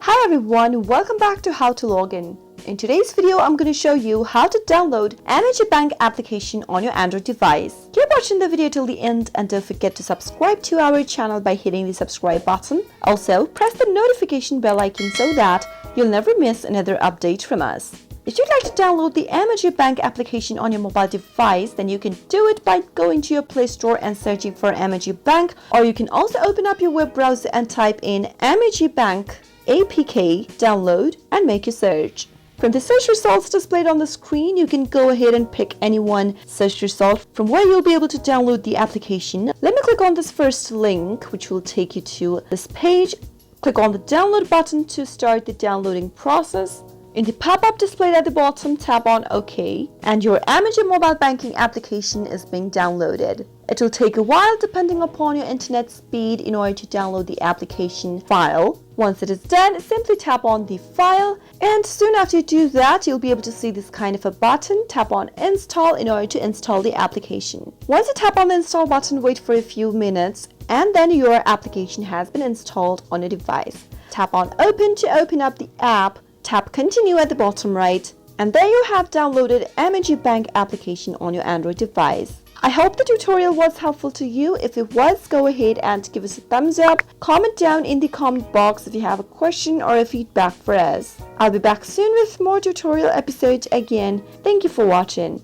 Hi everyone, welcome back to How to Login. In today's video, I'm going to show you how to download Amegy Bank application on your Android device. Keep watching the video till the end and don't forget to subscribe to our channel by hitting the subscribe button. Also, press the notification bell icon so that you'll never miss another update from us. If you'd like to download the Amegy Bank application on your mobile device, then you can do it by going to your Play Store and searching for Amegy Bank, or you can also open up your web browser and type in Amegy Bank APK, download, and make your search. From the search results displayed on the screen, you can go ahead and pick any one search result from where you'll be able to download the application. Let me click on this first link, which will take you to this page. Click on the download button to start the downloading process. In the pop-up displayed at the bottom, tap on OK, and your Amegy mobile banking application is being downloaded. It will take a while depending upon your internet speed in order to download the application file. Once it is done, simply tap on the file, and soon after you do that, you'll be able to see this kind of a button. Tap on install in order to install the application. Once you tap on the install button, wait for a few minutes, and then your application has been installed on your device. Tap on open to open up the app. Tap continue at the bottom right, and there you have downloaded Amegy Bank application on your Android device. I hope the tutorial was helpful to you. If it was, go ahead and give us a thumbs up. Comment down in the comment box if you have a question or a feedback for us. I'll be back soon with more tutorial episodes again. Thank you for watching.